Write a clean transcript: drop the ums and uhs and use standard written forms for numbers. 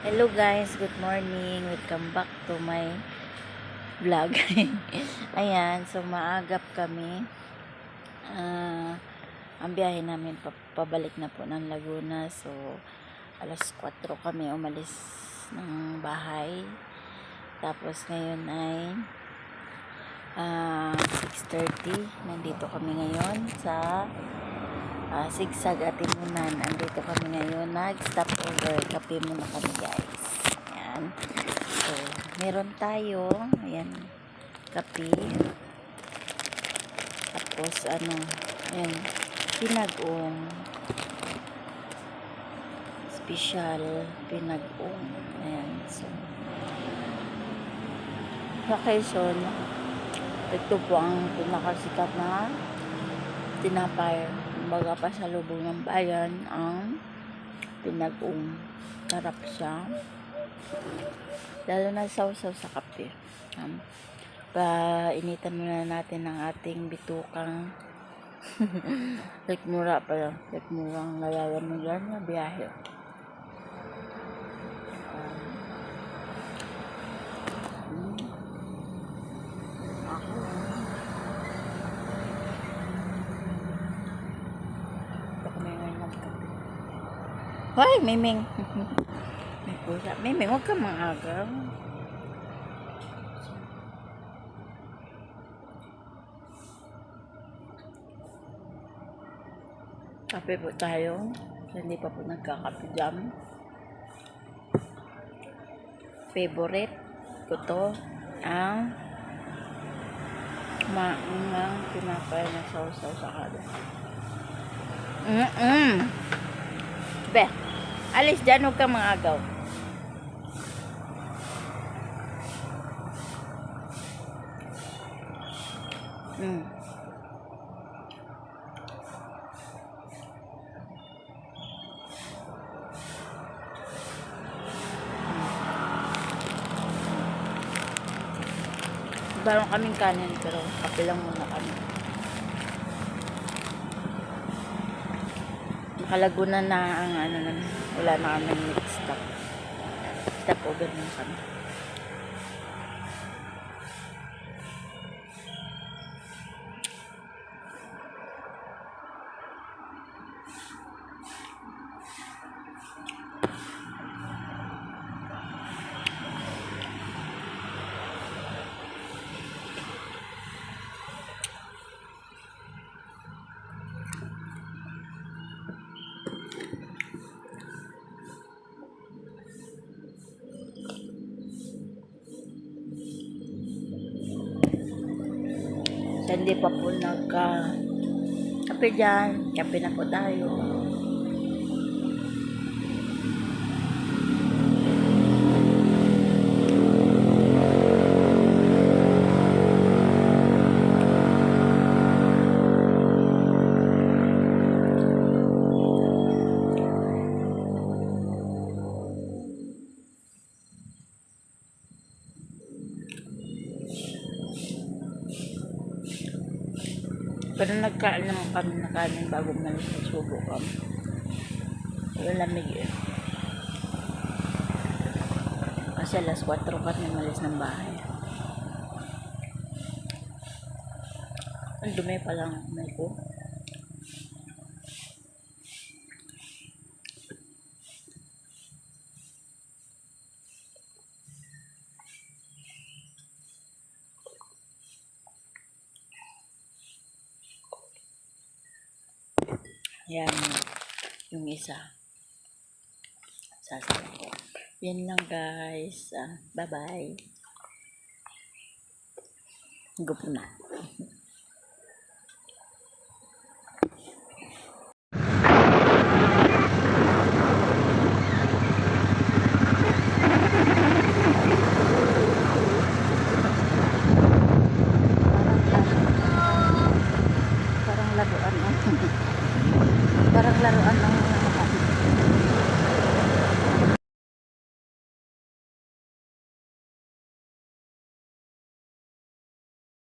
Hello guys, good morning. Welcome back to my vlog. Ayan, so maagap kami. Ang biyahe namin pabalik na po ng Laguna. So alas 4 kami umalis ng bahay. Tapos ngayon ay 6:30. Nandito kami ngayon sa Sigsag at Timunan. Andito kami ngayon, nag-stop over, kape muna kami guys. Ayan, so meron tayo, ayan, kape, tapos ayan, pinag-ong, special pinag-ong. Ayan, so sa Quezon, ito po ang pinakasikat na tinapay. Kumbaga pa sa lubong ng bayan ang pinag-ong. Sarap siya. Lalo na sausaw sa kape. Painitan muna natin ang ating bitukang tikmura pa lang. Tikmurang nalalamunan na biyahe. Hoy, Miming. May pusa. Miming, huwag ka mangagal. Kape po tayo. Hindi pa po nagkakape dyan. Favorite ko to ang maungang tinapay na sausaw sa kada. Be, alis dyan, huwag kang mangagaw. Parang kaming kanin, pero kape lang muna kami. Nakalagunan na ang wala na kami mixed up. Stop over na kami. So, hindi pa po kape dyan. Kape na po tayo. Pero nagkain naman kami na kanin bago malis sa subo kami. Wala lamig eh. Kasi alas 4 kami malis ng bahay. Ang dumi pa lang may ko. Yan, yung isa. Sasabi ko. Yan lang guys. Bye-bye. Gup na. Parang laruan ng